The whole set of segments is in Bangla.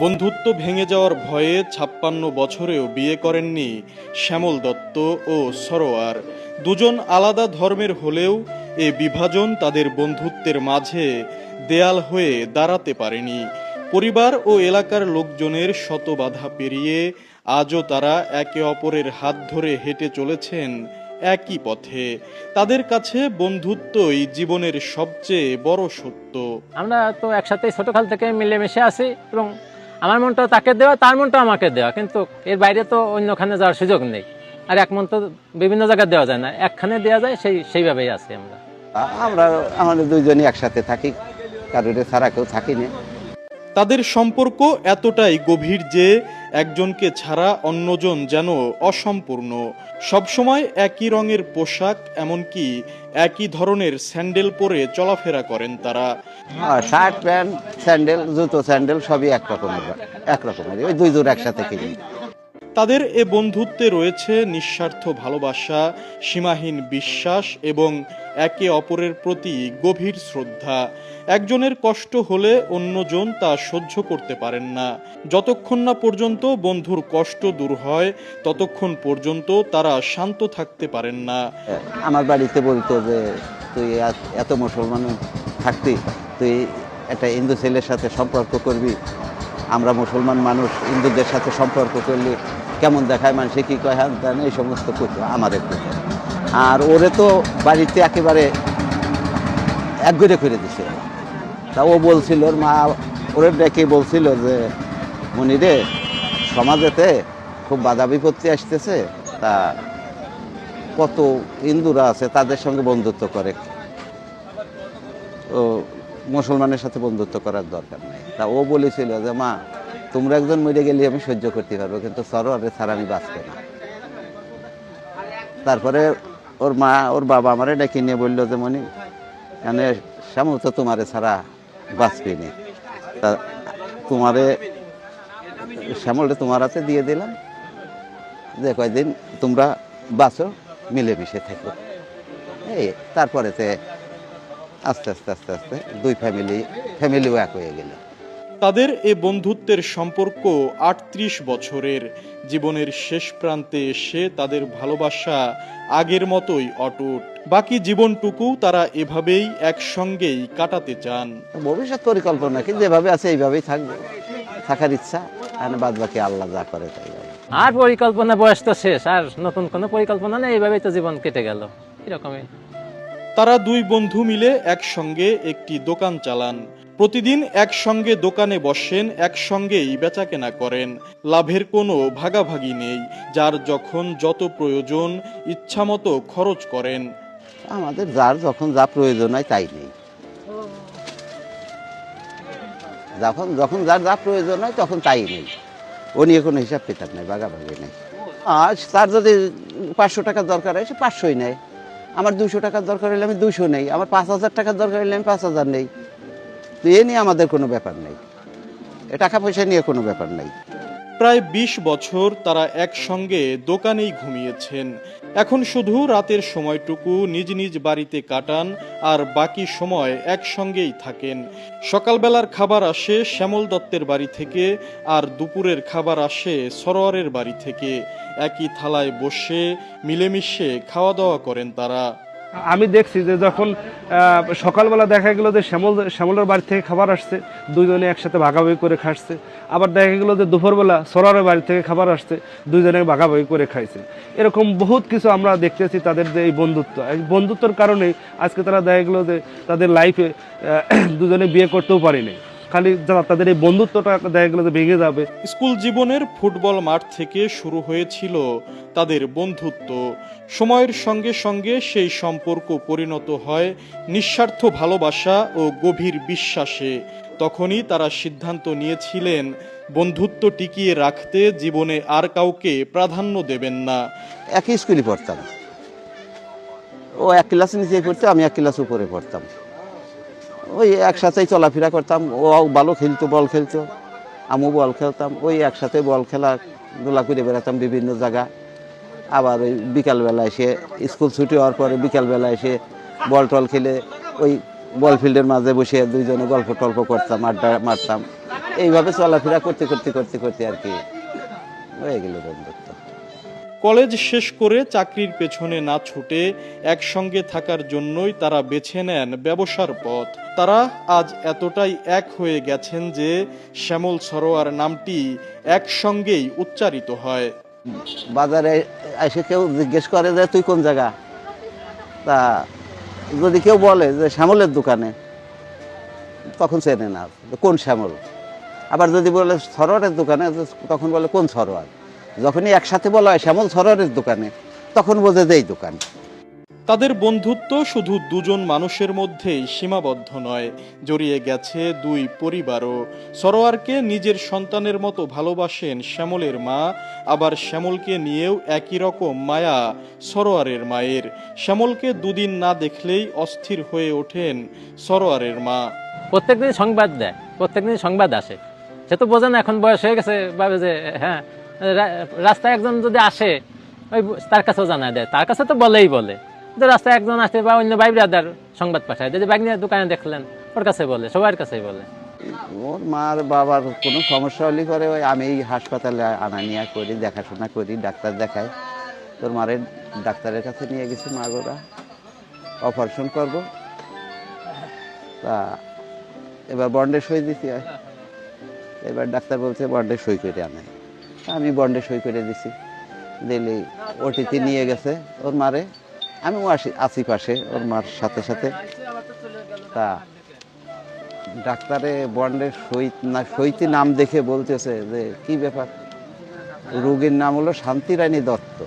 বন্ধুত্ব ভেঙে যাওয়ার ভয়ে ৫৬ বছরেও বিয়ে করেননি শ্যামল দত্ত ও সরোয়ার। দুজন আলাদা ধর্মের হলেও এ বিভাজন তাদের বন্ধুত্বের মাঝে দেয়াল হয়ে দাঁড়াতে পারেনি। পরিবার ও এলাকার লোকজনের শত বাধা পেরিয়ে আজও তারা একে অপরের হাত ধরে হেঁটে চলেছেন একই পথে। তাদের কাছে বন্ধুত্বই জীবনের সবচেয়ে বড় সত্য। আমরা তো একসাথে ছোটকাল থেকে মিলেমিশে আছি এবং আমার মনটা তাকে দেওয়া, তার মনটা আমাকে দেওয়া, কিন্তু এর বাইরে তো অন্যখানে যাওয়ার সুযোগ নেই। আর এক মন তো বিভিন্ন জায়গায় দেওয়া যায় না, একখানে দেওয়া যায়, সেইভাবেই আছি আমরা। আমরা আমাদের দুইজনই একসাথে থাকি, কারোর ছাড়া কেউ থাকি না। তাদের সম্পর্ক এতটাই গভীর যে একজনকে ছাড়া অন্যজন যেন অসম্পূর্ণ। সবসময় একই রঙের পোশাক, এমনকি একই ধরনের স্যান্ডেল পরে চলাফেরা করেন তারা। শার্ট প্যান্ট স্যান্ডেল জুতো স্যান্ডেল সবই একরকমের ওই দুই জোড় একসাথে কিনি। তাদের এ বন্ধুত্বে রয়েছে নিঃস্বার্থ ভালোবাসা, সীমাহীন বিশ্বাস এবং একে অপরের প্রতি গভীর শ্রদ্ধা। একজনের কষ্ট হলে অন্যজন তা সহ্য করতে পারেন না। যতক্ষণ না পর্যন্ত বন্ধুর কষ্ট দূর হয় ততক্ষণ পর্যন্ত তারা শান্ত থাকতে পারেন না। আমার বাড়িতে বলতো যে তুই এত মুসলমান থাকতি, তুই একটা হিন্দু ছেলের সাথে সম্পর্ক করবি, আমরা মুসলমান মানুষ হিন্দুদের সাথে সম্পর্ক করলে কেমন দেখায়, মানুষে কি কয়, হ্যাঁ জানে, এই সমস্ত করতো আমাদের। আর ওরে তো বাড়িতে একেবারে একগরে করে দিছে। তা ও বলছিল, ওর মা ওরে ডেকে বলছিল যে মনিরে, সমাজেতে খুব বাধা বিপত্তি আসতেছে, তা কত হিন্দুরা আছে তাদের সঙ্গে বন্ধুত্ব করে, ও মুসলমানের সাথে বন্ধুত্ব করার দরকার নেই। তা ও বলেছিল যে মা, তোমরা একজন মরে গেলে আমি সহ্য করতে পারবো, কিন্তু সরোয়ারে ছাড়া আমি বাঁচবো না। তারপরে ওর বাবা আমারে ডেকে নিয়ে বললো যে মনি, মানে শ্যামল তো তোমারে ছাড়া বাঁচবি নি, তা শ্যামলটা তোমার হাতে দিয়ে দিলাম, যে কয়দিন তোমরা বাঁচো, মিলেমিশে থাকো। এই তারপরেতে আস্তে আস্তে আস্তে আস্তে দুই ফ্যামিলিও এক হয়ে গেল। তাদের এ বন্ধুত্বের সম্পর্ক ৩৮ বছরের। জীবনের শেষ প্রান্তে এসে তাদের ভালোবাসা আগের মতোই অটুট। বাকি জীবনটুকু তারা এভাবেই একসঙ্গেই কাটাতে চান। ভবিষ্যৎ পরিকল্পনা কি যেভাবে আছে এইভাবেই থাকবে, থাকার ইচ্ছা, আর বাদ বাকি আল্লাহ যা করে তাই। আর পরিকল্পনা, বয়স তো শেষ, আর নতুন কোনো পরিকল্পনা নেই, এইভাবেই তো জীবন কেটে গেল এরকমই। তারা দুই বন্ধু মিলে একসঙ্গে একটি দোকান চালান। প্রতিদিন একসঙ্গে দোকানে বসেন, একসঙ্গেই বেচাকেনা করেন। লাভের কোনো ভাগাভাগি নেই, যার যখন যত প্রয়োজন ইচ্ছামতো খরচ করেন। আমাদের যার যখন যা প্রয়োজন হয় তাই নেই, যখন যার যা প্রয়োজন হয় তখন তাই নেই। ও নিয়ে কোনো হিসাব কিতাব নেই, ভাগাভাগি নেই। আজ তার যদি ৫০০ টাকার দরকার হয় সে ৫০০ই নেয়, আমার ২০০ টাকার দরকার হলে আমি ২০০ নেই, আমার ৫০০০ টাকার দরকার হলে আমি ৫০০০ নেই। তো এ নিয়ে আমাদের কোনো ব্যাপার নেই, এ টাকা পয়সা নিয়ে কোনো ব্যাপার নেই। প্রায় ২০ বছর তারা একসঙ্গে দোকানেই ঘুমিয়েছেন। এখন শুধু রাতের সময়টুকু নিজ নিজ বাড়িতে কাটান, আর বাকি সময় একসঙ্গেই থাকেন। সকালবেলার খাবার আসে শ্যামল দত্তের বাড়ি থেকে, আর দুপুরের খাবার আসে সরোয়ারের বাড়ি থেকে। একই থালায় বসে মিলেমিশে খাওয়া দাওয়া করেন তারা। আমি দেখছি যে যখন সকালবেলা দেখা গেল যে শ্যামলের বাড়ি থেকে খাবার আসছে, দুইজনে একসাথে ভাগাভাগি করে খাচ্ছে। আবার দেখা গেল যে দুপুরবেলা সরারের বাড়ি থেকে খাবার আসছে, দুইজনে ভাগাভাগি করে খাইছে। এরকম বহুত কিছু আমরা দেখতেছি। তাদের যে এই বন্ধুত্বর কারণেই আজকে তারা দেখা গেলো যে তাদের লাইফে দুজনে বিয়ে করতেও পারেনি, খালি তাদের এই বন্ধুত্বটা দেখা গেলো যে ভেঙে যাবে। স্কুল জীবনের ফুটবল মাঠ থেকে শুরু হয়েছিল তাদের বন্ধুত্ব। সময়ের সঙ্গে সঙ্গে সেই সম্পর্ক পরিণত হয় নিঃস্বার্থ ভালোবাসা ও গভীর বিশ্বাসে। তখনই তারা সিদ্ধান্ত নিয়েছিলেন বন্ধুত্ব টিকিয়ে রাখতে জীবনে আর কাউকে প্রাধান্য দেবেন না। একই স্কুলে পড়তাম, ও এক ক্লাস নিচে পড়তো, আমি এক ক্লাস উপরে পড়তাম। ওই একসাথেই চলাফেরা করতাম, ও ভালো খেলতো, বল খেলতো, আমিও বল খেলতাম। ওই একসাথে বল খেলাধুলা করে বেড়াতাম বিভিন্ন জায়গা। আবার ওই বিকালবেলা এসে স্কুল ছুটি হওয়ার পরে বিকালবেলা এসে বল টল খেলে ওই বল ফিল্ডের মাঝে বসে দুইজনে গল্প টল্প করতাম, আড্ডা মারতাম। এইভাবে চলাফেরা করতে করতে করতে করতে আর কি হয়ে গেল বন্ধুত্ব। কলেজ শেষ করে চাকরির পেছনে না ছুটে একসঙ্গে থাকার জন্যই তারা বেছে নেন ব্যবসার পথ। তারা আজ এতটাই এক হয়ে গেছেন যে শ্যামল সরোয়ার নামটি একসঙ্গেই উচ্চারিত হয়। বাজারে এসে কেউ জিজ্ঞেস করে যে তুই কোন জায়গা, তা যদি কেউ বলে যে শ্যামলের দোকানে, তখন চেনে না কোন শ্যামল। আবার যদি বলে সরোয়ারের দোকানে, তখন বলে কোন সরোয়ার। যখনই একসাথে বলা হয় শ্যামল সরোয়ারের দোকানে, তখন বোঝে যে এই দোকান। তাদের বন্ধুত্ব শুধু দুজন মানুষের মধ্যেই সীমাবদ্ধ নয়, জড়িয়ে গেছে দুই পরিবারও। সরোয়ারকে নিজের সন্তানের মতো ভালোবাসেন শ্যামলের মা, আবার শ্যামলকে নিয়েও একই রকম মায়া সরোয়ারের মায়ের। শ্যামলকে দুদিন না দেখলেই অস্থির হয়ে ওঠেন সরোয়ারের মা। প্রত্যেকদিন সংবাদ দেয়, প্রত্যেকদিন সংবাদ আসে। সে তো বোঝে না, এখন বয়স হয়ে গেছে, ভাবে যে হ্যাঁ রাস্তায় একজন যদি আসে ওই তার কাছেও জানায় দেয়, তার কাছে তো বলেই বলে যে রাস্তায় একজন আসে বা অন্য ভাই ব্রাদার সংবাদ পাঠায় যে ব্যাগ নিয়ে দোকানে দেখলেন, ওর কাছে বলে, সবার কাছেই বলে। ওর মার বাবার কোনো সমস্যা হলে করে ওই আমি হাসপাতালে আনা নিয়ে করি, দেখাশোনা করি, ডাক্তার দেখাই। তোর মারের ডাক্তারের কাছে নিয়ে গেছি, মা গোরা অপারেশন করবো, তা এবার বন্ডে সই দিতে হয়। এবার ডাক্তার বলছে বন্ডে সই করে আনে, আমি বন্ডে সই করে দিছি। দিল্লি ওটিতে নিয়ে গেছে ওর মারে, আমিও আছি পাশে ওর মার সাথে সাথে। তা ডাক্তারে বন্ডে সইতে নাম দেখে বলতেছে যে কি ব্যাপার, রোগীর নাম হলো শান্তিরানী দত্ত,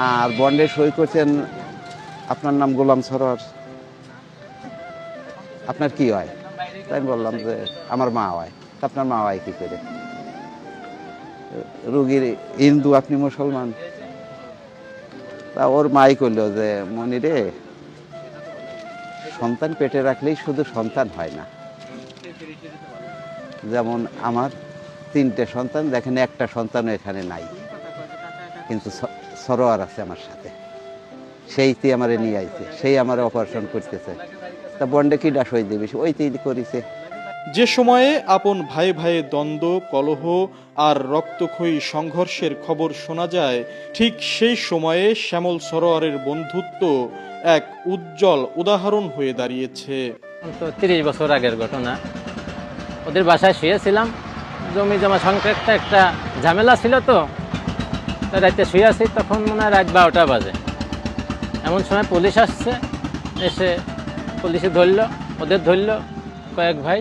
আর বন্ডে সই করছেন আপনার নাম গোলাম সরোয়ার, আপনার কি হয়? তাই বললাম যে আমার মা হয়। আপনার মা হয় কি করে? রোগীর হিন্দু, আপনি মুসলমান। তা ওর মাই করলো যে মনিরে, সন্তান পেটে রাখলেই শুধু সন্তান হয় না। যেমন আমার 3টে সন্তান, দেখেন একটা সন্তানও এখানে নাই, কিন্তু সরোয়ার আছে আমার সাথে, সেইটি আমারে নিয়ে আইছে, সেই আমার অপারেশন করতেছে। তা বন্ডে কি ডাস হয়ে দেবে, ওইতেই করেছে। যে সময়ে আপন ভাই ভাইয়ে দ্বন্দ্ব, কলহ আর রক্তক্ষয়ী সংঘর্ষের খবর শোনা যায়, ঠিক সেই সময়ে শ্যামল সরোয়ারের বন্ধুত্ব এক উজ্জ্বল উদাহরণ হয়ে দাঁড়িয়েছে। তো 30 বছর আগের ঘটনা। ওদের বাসায় শুয়েছিলাম, জমি জমা সংক্রান্ত একটা ঝামেলা ছিল, তো রাতে শুয়ে আছি, তখন মনে হয় রাত 12টা বাজে। এমন সময় পুলিশ আসছে, এসে পুলিশে ধরলো, ওদের ধরলো কয়েক ভাই,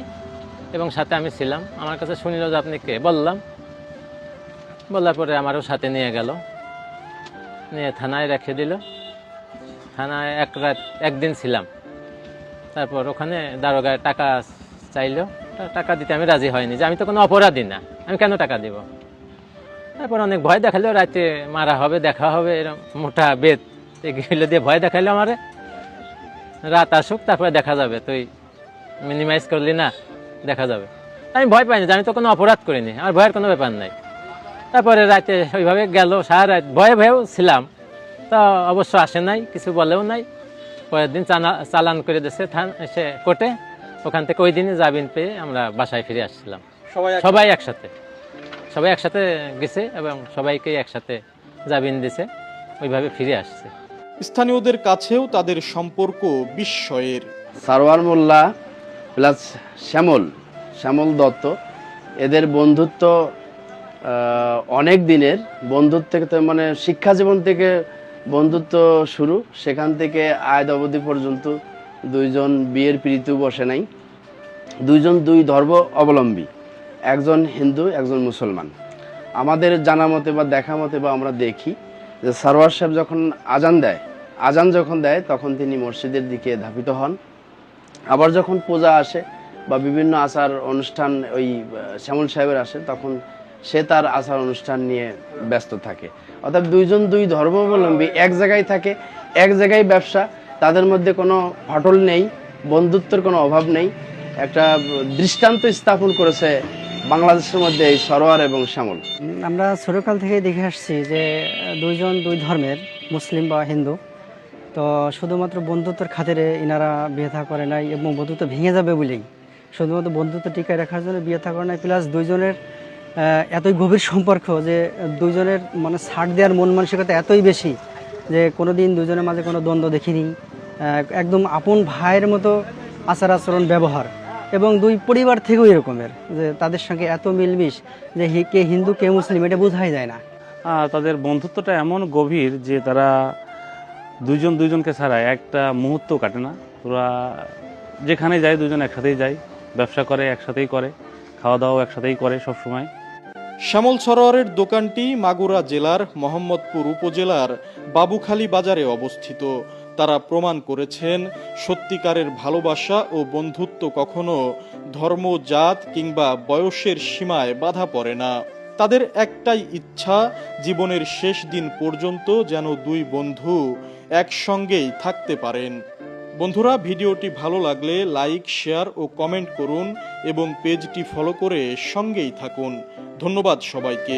এবং সাথে আমি ছিলাম। আমার কাছে শুনিল যে আপনি কে, বললাম। বলার পরে আমারও সাথে নিয়ে গেল, নিয়ে থানায় রেখে দিল। থানায় একদিন ছিলাম। তারপর ওখানে দারোগায় টাকা চাইলো, টাকা দিতে আমি রাজি হয়নি, যে আমি তো কোনো অপরাধী না, আমি কেন টাকা দিব। তারপর অনেক ভয় দেখালো, রাতে মারা হবে, দেখা হবে, এরকম মোটা বেত এগুলো দিয়ে ভয় দেখাইলো আমারে। রাত আসুক, তারপরে দেখা যাবে, তুই মিনিমাইজ করলি না, দেখা যাবে। আমি ভয় পাইনি, যে আমি তো কোনো অপরাধ করিনি, আমার ভয়ের কোনো ব্যাপার নাই। তারপরে রাতে ওইভাবে গেল, সারা রাত ভয়ে ভয়েও ছিলাম। তা অবশ্য আসে নাই, কিছু বলেও নাই। পরের দিন চালান করে দিয়েছে সে কোর্টে। ওখান থেকে ওই দিনই জামিন পেয়ে আমরা বাসায় ফিরে আসছিলাম, সবাই একসাথে গেছে এবং সবাইকে একসাথে জামিন দিছে, ওইভাবে ফিরে আসছে। স্থানীয়দের কাছেও তাদের সম্পর্ক বিস্ময়ের। সারোয়ার মোল্লা প্লাস শ্যামল দত্ত, এদের বন্ধুত্ব অনেক দিনের। বন্ধুত্ব থেকে মানে শিক্ষা জীবন থেকে বন্ধুত্ব শুরু, সেখান থেকে আয় অবধি পর্যন্ত দুইজন বিয়ের প্রীতিও বসে নাই। দুইজন দুই ধর্ম অবলম্বী, একজন হিন্দু, একজন মুসলমান। আমাদের জানা মতে বা দেখা মতে বা আমরা দেখি যে সারোয়ার সাহেব যখন আজান যখন দেয়, তখন তিনি মসজিদের দিকে ধাবিত হন। আবার যখন পূজা আসে বা বিভিন্ন আচার অনুষ্ঠান ওই শ্যামল সাহেবের আসে, তখন সে তার আচার অনুষ্ঠান নিয়ে ব্যস্ত থাকে। অর্থাৎ দুইজন দুই ধর্মাবলম্বী এক জায়গায় থাকে, এক জায়গায় ব্যবসা, তাদের মধ্যে কোনো ফাটল নেই, বন্ধুত্বের কোনো অভাব নেই। একটা দৃষ্টান্ত স্থাপন করেছে বাংলাদেশের মধ্যে এই সরোয়ার এবং শ্যামল। আমরা ছোটকাল থেকে দেখে আসছি যে দুইজন দুই ধর্মের, মুসলিম বা হিন্দু, তো শুধুমাত্র বন্ধুত্বের খাতিরে ইনারা বিয়ে থা করে নাই এবং বন্ধুত্ব ভেঙে যাবে বলেই শুধুমাত্র বন্ধুত্ব টিকায় রাখার জন্য বিয়ে থা করে নাই, প্লাস দুইজনের এতই গভীর সম্পর্ক যে দুইজনের মানে ছাড় দেওয়ার মন মানসিকতা এতই বেশি যে কোনোদিন দুজনের মাঝে কোনো দ্বন্দ্ব দেখিনি। একদম আপন ভাইয়ের মতো আচার আচরণ ব্যবহার, এবং দুই পরিবার থেকেও এরকমের যে তাদের সঙ্গে এত মিলমিশ যে কে হিন্দু কে মুসলিম এটা বোঝাই যায় না। তাদের বন্ধুত্বটা এমন গভীর যে তারা দুইজন দুইজনকে ছাড়া একটা মুহূর্ত কাটে না। তোরা যেখানে যায় দুজন একসাথেই যায়, ব্যবসা করে একসাথেই করে, খাওয়া দাওয়া একসাথেই করে সব সময়। শ্যামল সরোয়ারের দোকানটি মাগুরা জেলার মোহাম্মদপুর উপজেলার বাবুখালী বাজারে অবস্থিত। তারা প্রমাণ করেছেন সত্যিকারের ভালোবাসা ও বন্ধুত্ব কখনো ধর্ম, জাত কিংবা বয়সের সীমায় বাধা পড়ে না। তাদের একটাই ইচ্ছা, জীবনের শেষ দিন পর্যন্ত যেন দুই বন্ধু একসঙ্গেই থাকতে পারেন। বন্ধুরা, ভিডিওটি ভালো লাগলে লাইক, শেয়ার ও কমেন্ট করুন এবং পেজটি ফলো করে সঙ্গেই থাকুন। ধন্যবাদ সবাইকে।